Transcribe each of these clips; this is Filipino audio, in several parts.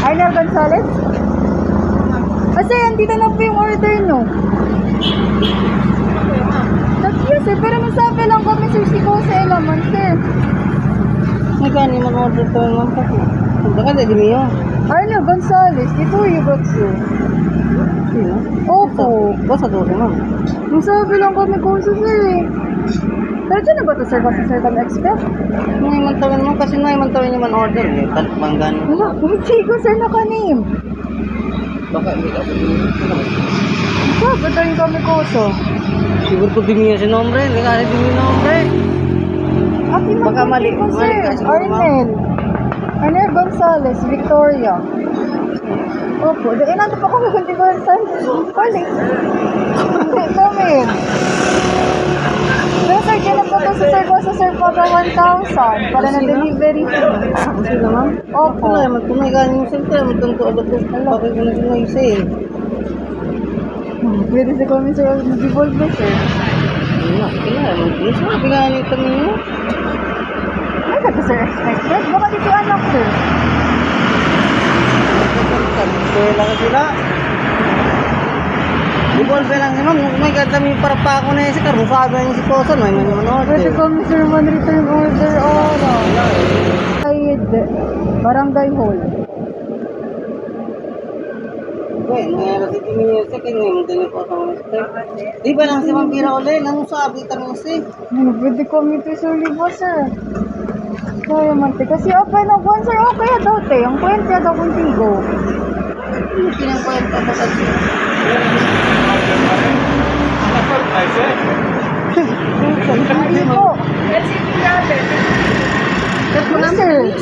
Arnel Gonzalez? Kasi andito na po yung order, no? Yes, sir. Pero masabi lang kami, sir, si Jose Elaman, sir. Magkano man order to naman po. Punta ka, dali mo. Arnel Gonzalez, ito yung Batsu. Sino? Opo. Basta doon naman. Masabi lang kami Jose, sir, eh. Pero dyan na ba ito, sir? Kasi, sir, kami expect? Naimantawan naman kasi naimantawan naman order. Eh, talpanggan. Wala, hindi ko, sir, nakanim. Baka hindi ka po. Sabi rin kami Jose. Siguro po dimiya si nombre. Hindi ka rin dimiya nombre. Akin na Baka mali- ko, sir. mali ka siguro, Arnel. Arnel Gonzalez, Victoria. Opo. Dahil nandun pa kami kung di ba saan? Pali. Hindi kami. Pero sir, dyan na po ito sa sir ko sa sir para 1,000 para na delivery fee. Kasi naman. Opo. Wala naman kung may ganyan siyempre. Magtunto agad po. Bakit ko na sinayos eh. Pwede sa kami sir, mag-evolve ba sir? Kailangan mo. Sabi nga nito ninyo. Ano ka to sir? Expect? Baka dito anak sir. Kaya lang sila. Ibolve lang naman. May gadami para pa ako na yun si Carmo. Sabi niya si Kosan. May naman order. Pwede kami sir man-return order oras. Ayid. Barangay Hall. Well, mayroon si Timmy sa kanya. Magdali po ako. Di ba lang si Vampira ulit? Nang sabi kami si. Ano, pwede kami ito sir libo sir. Kaya man te. Kasi okay na buwan sir. Okay daw te. Ang kwente daw contigo. Ano pinangkwenta ba kasi? Hindi po. Yes,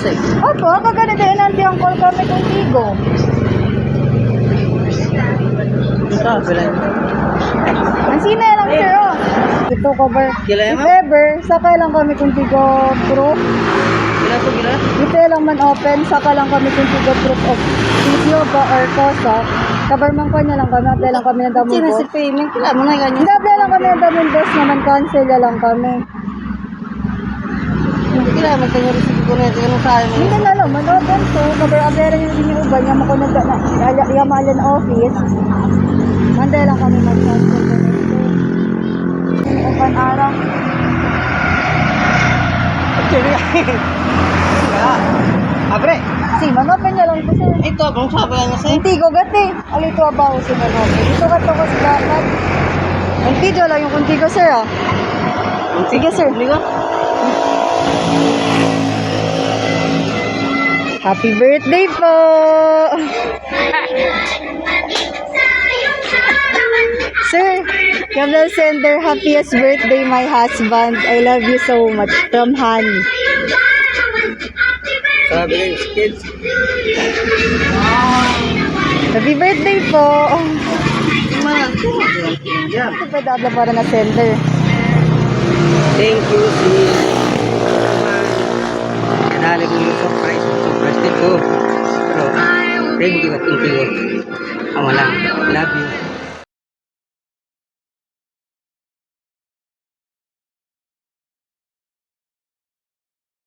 sir. Opo, kaganito yun nanti ang call kami contigo. Sabi lang. Ang sina lang sir oh. Ito cover. Kila If yan, ma'am? ever, sakay lang kami contigo proof. Gila po gila? If lang man open, saka lang kami contigo proof of video ba or kosa. Kabarman ko niya lang kami. Apply lang kami ng damon Sino boss. si payment? Kila mo na ganyan. Hindi, apply lang kami ng damon boss naman. Cancel na lang kami. Kila mo tayo receipt ko na ito. Anong sabi mo? Hindi na lang, man-open to. Kabar abera niyo din yung uban. Yaman ko na yamalan office. Manday lang kami mag-cancel. Yung uban araw. Abre, Si, man-open niya lang po sir. ito akong sabi lang niya sa'yo. Hindi ko gati. Alito abaho si man-open. Ito ka to ko sa dapat. Ang video lang yung kunti ko sir ah. Sige sir. Hindi ko? Happy birthday po! Sir, Gabriel Sender, happiest birthday my husband. I love you so much. From Honey. Sabi lang, kids. Happy birthday po! Yeah. Ito pa dabla para na sender. Thank you, si Kadali ko yung surprise din ko. Pero, thank you at thank you. Ama lang. Love you.